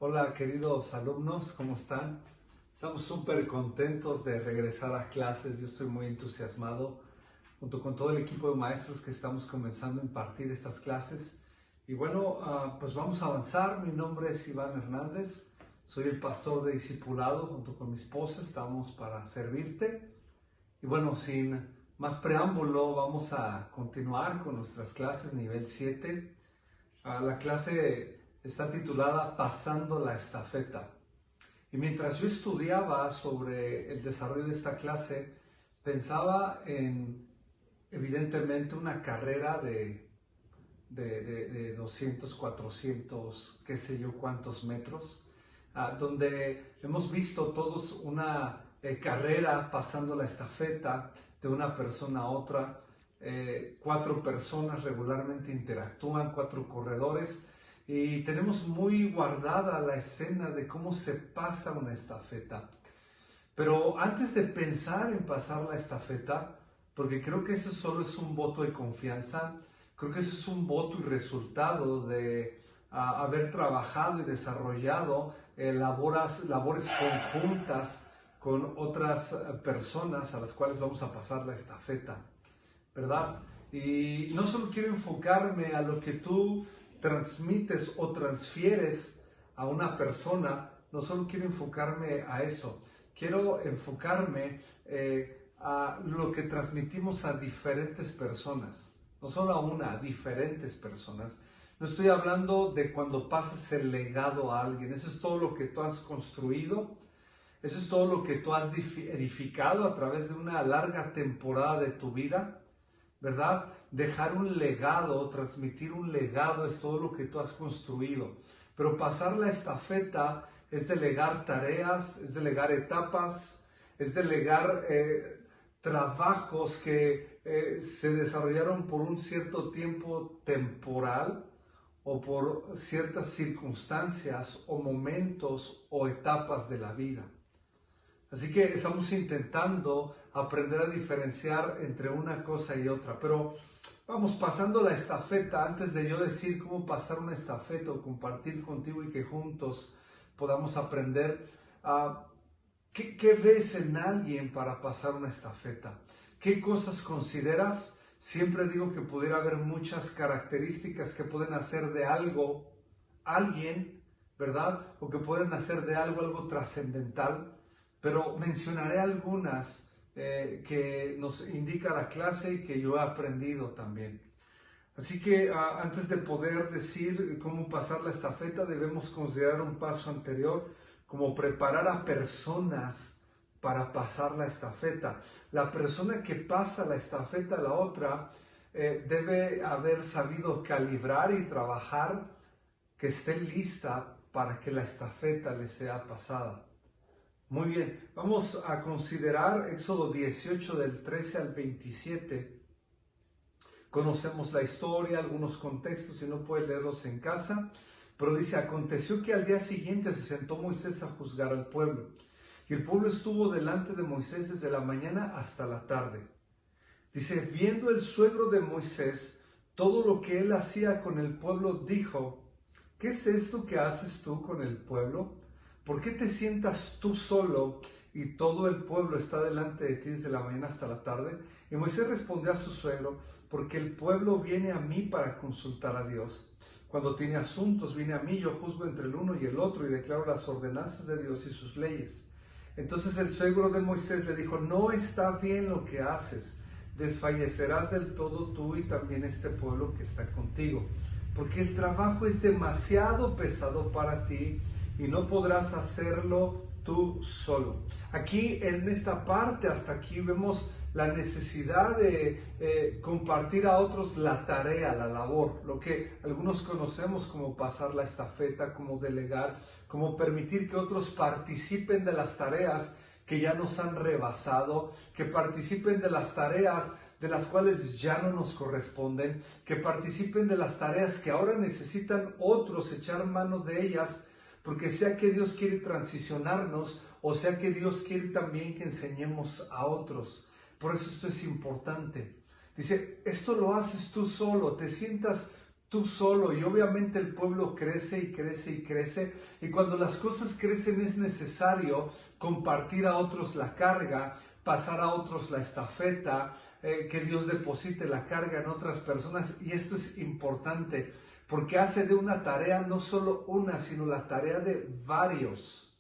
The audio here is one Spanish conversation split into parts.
Hola queridos alumnos, ¿cómo están? Estamos súper contentos de regresar a clases. Yo estoy muy entusiasmado junto con todo el equipo de maestros que estamos comenzando a impartir estas clases. Y bueno, pues vamos a avanzar. Mi nombre es Iván Hernández, soy el pastor de discipulado junto con mi esposa. Estamos para servirte. Y bueno, sin más preámbulo, vamos a continuar con nuestras clases nivel 7. La clase está titulada Pasando la estafeta. Y mientras yo estudiaba sobre el desarrollo de esta clase, pensaba en, evidentemente, una carrera de 200, 400, qué sé yo cuántos metros, donde hemos visto todos una carrera pasando la estafeta de una persona a otra. 4 personas regularmente interactúan, 4 corredores, y tenemos muy guardada la escena de cómo se pasa una estafeta. Pero antes de pensar en pasar la estafeta, porque creo que eso solo es un voto de confianza, creo que eso es un voto y resultado de haber trabajado y desarrollado labores conjuntas con otras personas a las cuales vamos a pasar la estafeta, ¿verdad? Y no solo quiero enfocarme a lo que tú transmites o transfieres a una persona, no solo quiero enfocarme a eso, quiero enfocarme a lo que transmitimos a diferentes personas, no solo a una, a diferentes personas. No estoy hablando de cuando pasas el legado a alguien, eso es todo lo que tú has construido, eso es todo lo que tú has edificado a través de una larga temporada de tu vida, ¿verdad? Dejar un legado, transmitir un legado es todo lo que tú has construido. Pero pasar la estafeta es delegar tareas, es delegar etapas, es delegar trabajos que se desarrollaron por un cierto tiempo temporal o por ciertas circunstancias o momentos o etapas de la vida. Así que estamos intentando aprender a diferenciar entre una cosa y otra. Pero vamos pasando la estafeta. Antes de yo decir cómo pasar una estafeta o compartir contigo y que juntos podamos aprender, ¿qué ves en alguien para pasar una estafeta? ¿Qué cosas consideras? Siempre digo que pudiera haber muchas características que pueden hacer de algo alguien, ¿verdad? O que pueden hacer de algo trascendental. Pero mencionaré algunas que nos indica la clase y que yo he aprendido también. Así que antes de poder decir cómo pasar la estafeta, debemos considerar un paso anterior, como preparar a personas para pasar la estafeta. La persona que pasa la estafeta a la otra debe haber sabido calibrar y trabajar, que esté lista para que la estafeta le sea pasada. Muy bien, vamos a considerar Éxodo 18 del 13 al 27. Conocemos la historia, algunos contextos, si no puedes leerlos en casa, pero dice: aconteció que al día siguiente se sentó Moisés a juzgar al pueblo, y el pueblo estuvo delante de Moisés desde la mañana hasta la tarde. Dice: viendo el suegro de Moisés todo lo que él hacía con el pueblo, dijo: ¿qué es esto que haces tú con el pueblo? ¿Por qué te sientas tú solo y todo el pueblo está delante de ti desde la mañana hasta la tarde? Y Moisés respondió a su suegro: porque el pueblo viene a mí para consultar a Dios. Cuando tiene asuntos, viene a mí, yo juzgo entre el uno y el otro y declaro las ordenanzas de Dios y sus leyes. Entonces el suegro de Moisés le dijo: no está bien lo que haces, desfallecerás del todo tú y también este pueblo que está contigo, porque el trabajo es demasiado pesado para ti y no podrás hacerlo tú solo. Aquí en esta parte, hasta aquí vemos la necesidad de compartir a otros la tarea, la labor, lo que algunos conocemos como pasar la estafeta, como delegar, como permitir que otros participen de las tareas que ya nos han rebasado, que participen de las tareas de las cuales ya no nos corresponden, que participen de las tareas que ahora necesitan otros echar mano de ellas, porque sea que Dios quiere transicionarnos o sea que Dios quiere también que enseñemos a otros. Por eso esto es importante. Dice: esto lo haces tú solo, te sientas tú solo, y obviamente el pueblo crece y crece y crece, y cuando las cosas crecen es necesario compartir a otros la carga, pasar a otros la estafeta, que Dios deposite la carga en otras personas, y esto es importante, porque hace de una tarea no solo una, sino la tarea de varios.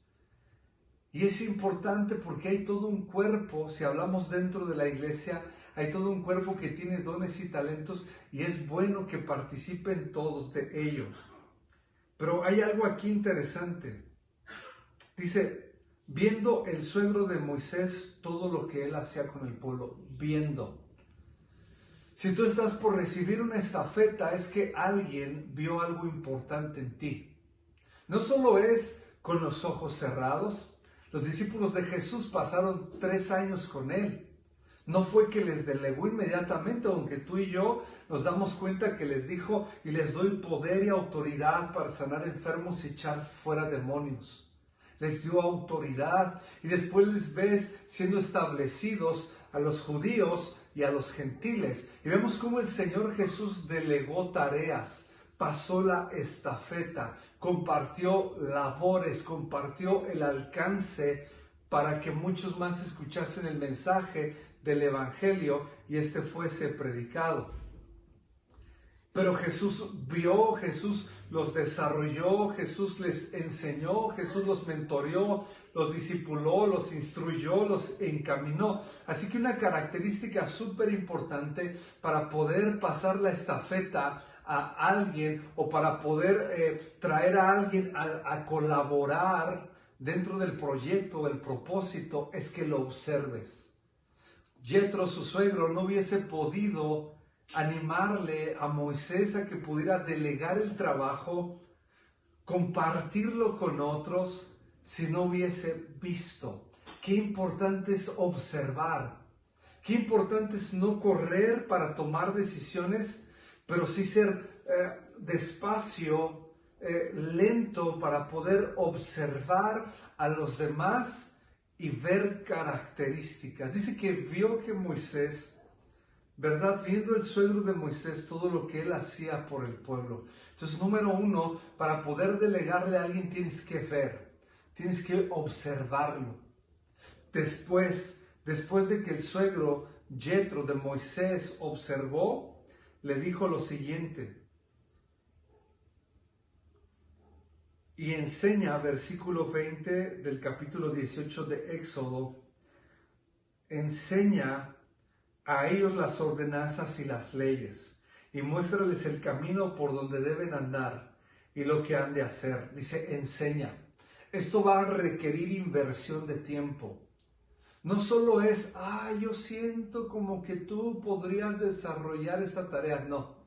Y es importante porque hay todo un cuerpo, si hablamos dentro de la iglesia, hay todo un cuerpo que tiene dones y talentos y es bueno que participen todos de ello. Pero hay algo aquí interesante. Dice, viendo el suegro de Moisés todo lo que él hacía con el pueblo, viendo. Si tú estás por recibir una estafeta, es que alguien vio algo importante en ti. No solo es con los ojos cerrados. Los discípulos de Jesús pasaron 3 años con él. No fue que les delegó inmediatamente, aunque tú y yo nos damos cuenta que les dijo, y les doy poder y autoridad para sanar enfermos y echar fuera demonios. Les dio autoridad y después les ves siendo establecidos a los judíos y a los gentiles. Y vemos cómo el Señor Jesús delegó tareas, pasó la estafeta, compartió labores, compartió el alcance para que muchos más escuchasen el mensaje del Evangelio y este fuese predicado. Pero Jesús vio, Jesús los desarrolló, Jesús les enseñó, Jesús los mentoreó, los discipuló, los instruyó, los encaminó. Así que una característica súper importante para poder pasar la estafeta a alguien o para poder traer a alguien a colaborar dentro del proyecto, del propósito, es que lo observes. Jethro, su suegro, no hubiese podido animarle a Moisés a que pudiera delegar el trabajo, compartirlo con otros, si no hubiese visto. Qué importante es observar. Qué importante es no correr para tomar decisiones, pero sí ser despacio, lento para poder observar a los demás y ver características. Dice que vio que Moisés, ¿verdad? Viendo el suegro de Moisés todo lo que él hacía por el pueblo. Entonces, número 1, para poder delegarle a alguien tienes que ver, tienes que observarlo. Después de que el suegro Jethro de Moisés observó, le dijo lo siguiente. Y enseña, versículo 20 del capítulo 18 de Éxodo, enseña a ellos las ordenanzas y las leyes, y muéstrales el camino por donde deben andar y lo que han de hacer. Dice, enseña. Esto va a requerir inversión de tiempo. No solo es, yo siento como que tú podrías desarrollar esta tarea. No.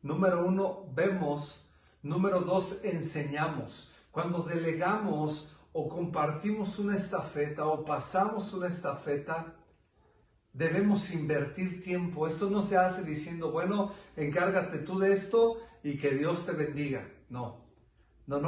Número 1, vemos. Número 2, enseñamos. Cuando delegamos o compartimos una estafeta o pasamos una estafeta, debemos invertir tiempo. Esto no se hace diciendo, bueno, encárgate tú de esto y que Dios te bendiga. No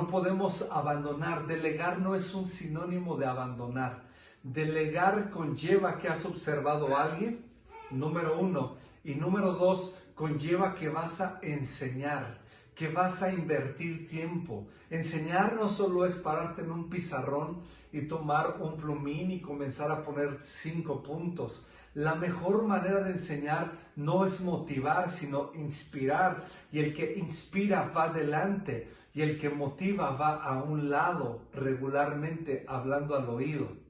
podemos abandonar. Delegar no es un sinónimo de abandonar. Delegar conlleva que has observado a alguien, número 1. Y número 2, conlleva que vas a enseñar, que vas a invertir tiempo. Enseñar no solo es pararte en un pizarrón y tomar un plumín y comenzar a poner 5 puntos. La mejor manera de enseñar no es motivar, sino inspirar. Y el que inspira va adelante y el que motiva va a un lado, regularmente hablando al oído.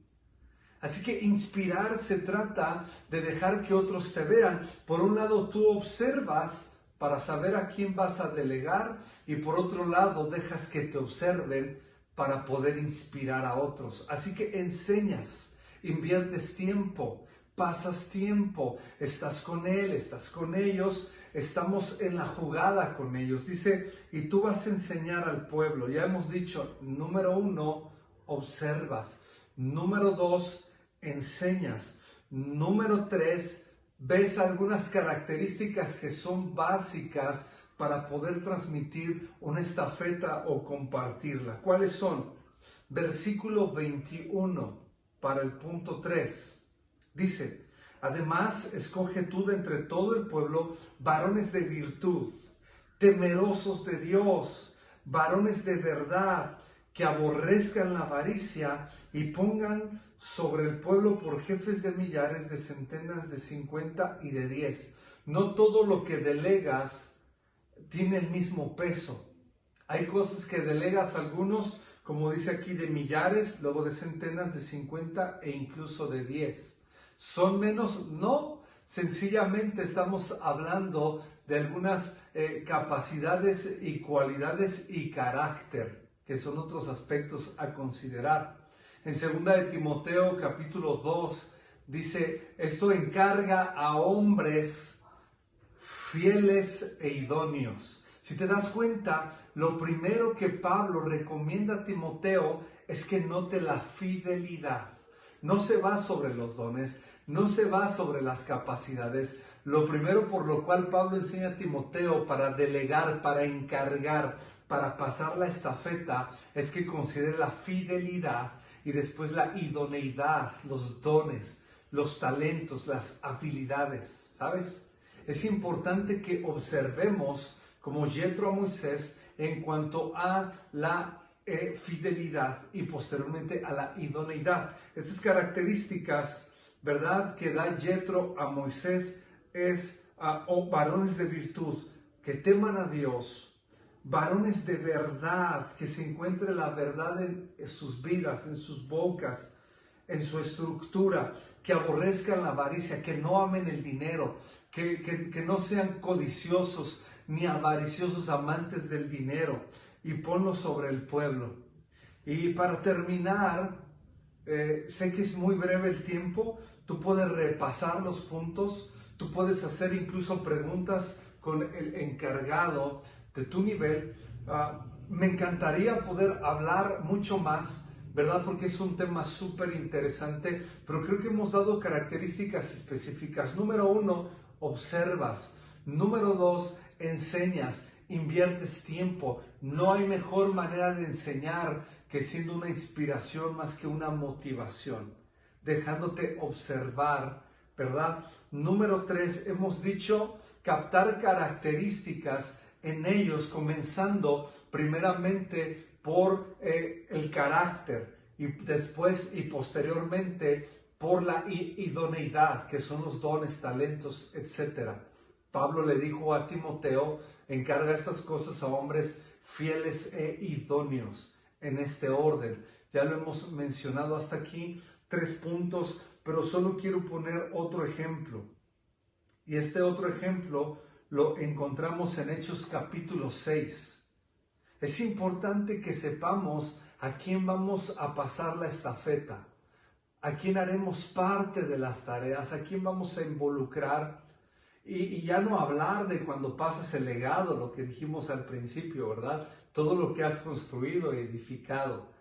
Así que inspirar se trata de dejar que otros te vean. Por un lado, tú observas para saber a quién vas a delegar y por otro lado, dejas que te observen para poder inspirar a otros. Así que enseñas, inviertes tiempo, pasas tiempo, estás con él, estás con ellos, estamos en la jugada con ellos. Dice, y tú vas a enseñar al pueblo. Ya hemos dicho, número 1, observas. Número 2, enseñas. Número 3, ves algunas características que son básicas para poder transmitir una estafeta o compartirla. ¿Cuáles son? Versículo 21 para el punto 3. Dice, además escoge tú de entre todo el pueblo varones de virtud, temerosos de Dios, varones de verdad, que aborrezcan la avaricia y pongan sobre el pueblo por jefes de millares, de centenas, de 50 y de 10. No todo lo que delegas tiene el mismo peso. Hay cosas que delegas a algunos, como dice aquí, de millares, luego de centenas, de 50 e incluso de 10. ¿Son menos? No, sencillamente estamos hablando de algunas capacidades y cualidades y carácter, que son otros aspectos a considerar. En 2 de Timoteo capítulo 2 dice, esto encarga a hombres fieles e idóneos. Si te das cuenta, lo primero que Pablo recomienda a Timoteo es que note la fidelidad. No se va sobre los dones, no se va sobre las capacidades. Lo primero por lo cual Pablo enseña a Timoteo para delegar, para encargar, para pasar la estafeta, es que considere la fidelidad y después la idoneidad, los dones, los talentos, las habilidades, ¿sabes? Es importante que observemos como Yetro a Moisés en cuanto a la fidelidad y posteriormente a la idoneidad. Estas características, ¿verdad?, que da Yetro a Moisés es varones de virtud, que teman a Dios, varones de verdad, que se encuentre la verdad en sus vidas, en sus bocas, en su estructura, que aborrezcan la avaricia, que no amen el dinero, que no sean codiciosos ni avariciosos amantes del dinero, y ponlo sobre el pueblo. Y para terminar, sé que es muy breve el tiempo, tú puedes repasar los puntos, tú puedes hacer incluso preguntas con el encargado de tu nivel. Me encantaría poder hablar mucho más, ¿verdad? Porque es un tema súper interesante, pero creo que hemos dado características específicas. Número 1, observas. Número 2, enseñas, inviertes tiempo. No hay mejor manera de enseñar que siendo una inspiración más que una motivación, dejándote observar, ¿verdad? Número 3, hemos dicho captar características en ellos, comenzando primeramente por el carácter y después y posteriormente por la idoneidad, que son los dones, talentos, etc. Pablo le dijo a Timoteo, encarga estas cosas a hombres fieles e idóneos en este orden. Ya lo hemos mencionado hasta aquí, 3 puntos, pero solo quiero poner otro ejemplo. Y este otro ejemplo lo encontramos en Hechos capítulo 6. Es importante que sepamos a quién vamos a pasar la estafeta, a quién haremos parte de las tareas, a quién vamos a involucrar. Y ya no hablar de cuando pasas el legado, lo que dijimos al principio, ¿verdad? Todo lo que has construido y edificado.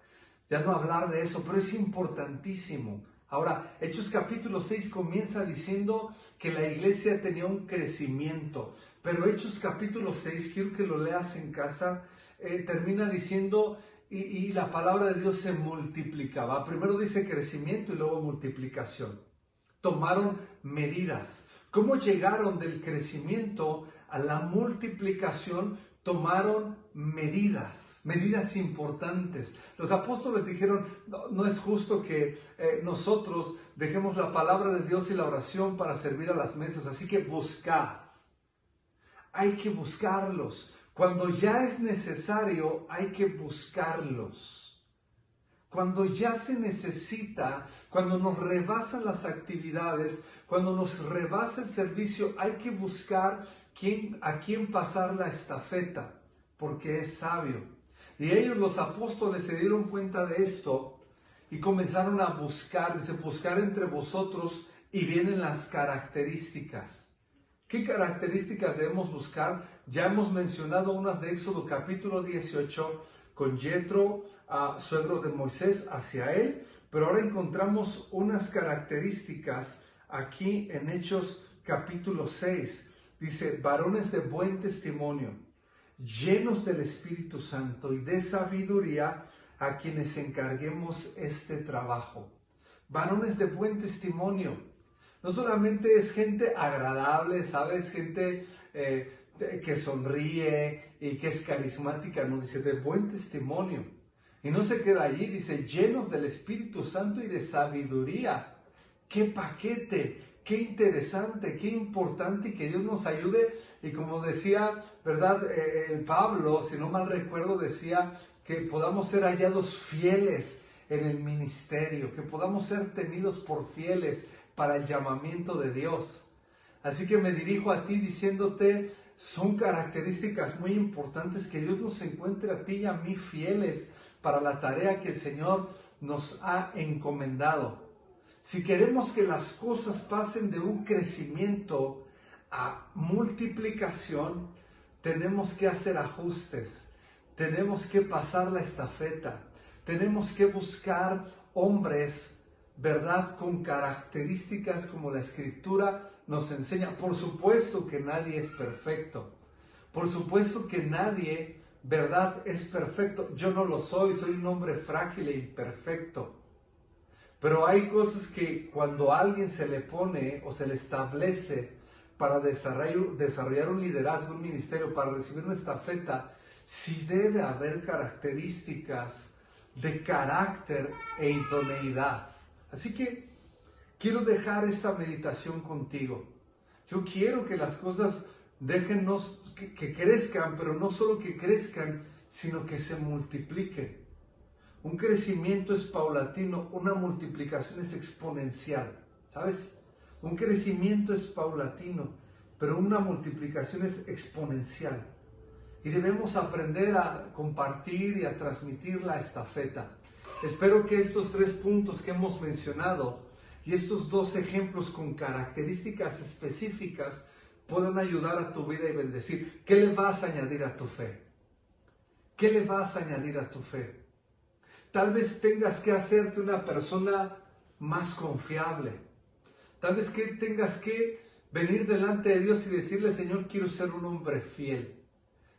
Ya no hablar de eso, pero es importantísimo. Ahora, Hechos capítulo 6 comienza diciendo que la iglesia tenía un crecimiento, pero Hechos capítulo 6, quiero que lo leas en casa, termina diciendo, y la palabra de Dios se multiplicaba. Primero dice crecimiento y luego multiplicación. Tomaron medidas. ¿Cómo llegaron del crecimiento a la multiplicación? Tomaron medidas importantes. Los apóstoles dijeron, no es justo que nosotros dejemos la palabra de Dios y la oración para servir a las mesas, así que buscad. Hay que buscarlos. Cuando ya es necesario, hay que buscarlos. Cuando ya se necesita, cuando nos rebasan las actividades, cuando nos rebasa el servicio, hay que buscar a quién pasar la estafeta, porque es sabio. Y ellos, los apóstoles, se dieron cuenta de esto y comenzaron a buscar, dice, buscar entre vosotros, y vienen las características. ¿Qué características debemos buscar? Ya hemos mencionado unas de Éxodo capítulo 18, con Yetro, suegro de Moisés, hacia él, pero ahora encontramos unas características aquí en Hechos capítulo 6. Dice, varones de buen testimonio, llenos del Espíritu Santo y de sabiduría, a quienes encarguemos este trabajo. Varones de buen testimonio. No solamente es gente agradable, ¿sabes? Gente que sonríe y que es carismática, no, dice de buen testimonio. Y no se queda allí, dice llenos del Espíritu Santo y de sabiduría. ¡Qué paquete! ¡Qué interesante! ¡Qué importante! Y que Dios nos ayude. Y como decía, ¿verdad? Pablo, si no mal recuerdo, decía que podamos ser hallados fieles en el ministerio, que podamos ser tenidos por fieles para el llamamiento de Dios. Así que me dirijo a ti diciéndote, son características muy importantes que Dios nos encuentre a ti y a mí fieles para la tarea que el Señor nos ha encomendado. Si queremos que las cosas pasen de un crecimiento a multiplicación, tenemos que hacer ajustes, tenemos que pasar la estafeta, tenemos que buscar hombres, ¿verdad?, con características como la Escritura nos enseña. Por supuesto que nadie es perfecto, por supuesto que nadie, ¿verdad?, es perfecto. Yo no lo soy, soy un hombre frágil e imperfecto. Pero hay cosas que cuando a alguien se le pone o se le establece para desarrollar un liderazgo, un ministerio, para recibir una estafeta, sí debe haber características de carácter e idoneidad. Así que quiero dejar esta meditación contigo. Yo quiero que las cosas déjennos que crezcan, pero no solo que crezcan, sino que se multipliquen. Un crecimiento es paulatino, una multiplicación es exponencial, ¿sabes? Un crecimiento es paulatino, pero una multiplicación es exponencial. Y debemos aprender a compartir y a transmitir la estafeta. Espero que estos 3 puntos que hemos mencionado y estos 2 ejemplos con características específicas puedan ayudar a tu vida y bendecir. ¿Qué le vas a añadir a tu fe? ¿Qué le vas a añadir a tu fe? Tal vez tengas que hacerte una persona más confiable. Tal vez que tengas que venir delante de Dios y decirle, Señor, quiero ser un hombre fiel.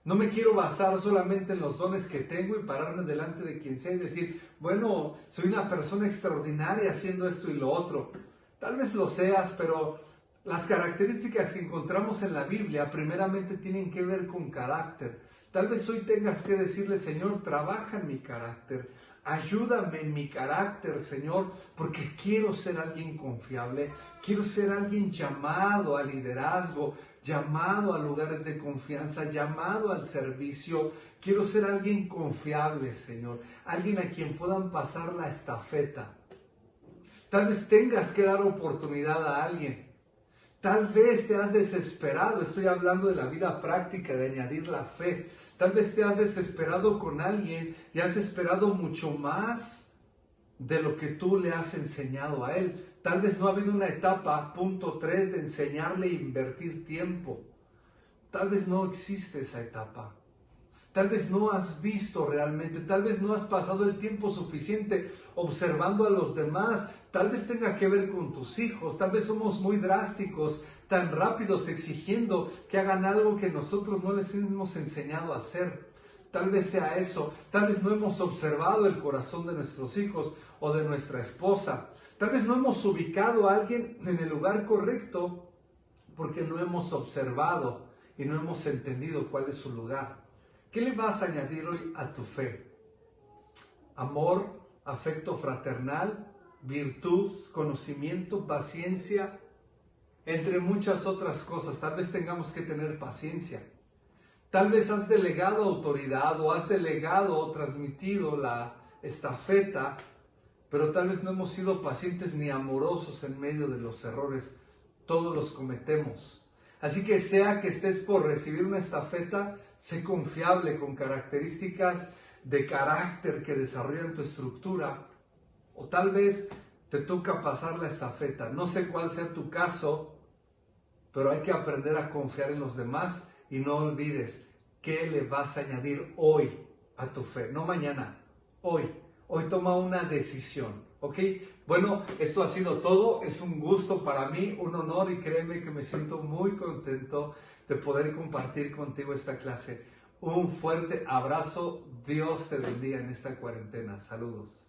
No me quiero basar solamente en los dones que tengo y pararme delante de quien sea y decir, bueno, soy una persona extraordinaria haciendo esto y lo otro. Tal vez lo seas, pero las características que encontramos en la Biblia primeramente tienen que ver con carácter. Tal vez hoy tengas que decirle, Señor, trabaja en mi carácter. Ayúdame en mi carácter, Señor, porque quiero ser alguien confiable, quiero ser alguien llamado al liderazgo, llamado a lugares de confianza, llamado al servicio. Quiero ser alguien confiable, Señor, alguien a quien puedan pasar la estafeta. Tal vez tengas que dar oportunidad a alguien. Tal vez te has desesperado, estoy hablando de la vida práctica, de añadir la fe. Tal vez te has desesperado con alguien y has esperado mucho más de lo que tú le has enseñado a él. Tal vez no ha habido una etapa, punto 3, de enseñarle e invertir tiempo. Tal vez no existe esa etapa. Tal vez no has visto realmente, tal vez no has pasado el tiempo suficiente observando a los demás, tal vez tenga que ver con tus hijos, tal vez somos muy drásticos, tan rápidos exigiendo que hagan algo que nosotros no les hemos enseñado a hacer. Tal vez sea eso, tal vez no hemos observado el corazón de nuestros hijos o de nuestra esposa, tal vez no hemos ubicado a alguien en el lugar correcto porque no hemos observado y no hemos entendido cuál es su lugar. ¿Qué le vas a añadir hoy a tu fe? Amor, afecto fraternal, virtud, conocimiento, paciencia, entre muchas otras cosas. Tal vez tengamos que tener paciencia. Tal vez has delegado autoridad o has delegado o transmitido la estafeta, pero tal vez no hemos sido pacientes ni amorosos en medio de los errores. Todos los cometemos. Así que sea que estés por recibir una estafeta, sé confiable con características de carácter que desarrollan tu estructura. O tal vez te toca pasar la estafeta. No sé cuál sea tu caso, pero hay que aprender a confiar en los demás y no olvides qué le vas a añadir hoy a tu fe. No mañana, hoy. Hoy toma una decisión. ¿Ok? Bueno, esto ha sido todo. Es un gusto para mí, un honor y créeme que me siento muy contento de poder compartir contigo esta clase. Un fuerte abrazo. Dios te bendiga en esta cuarentena. Saludos.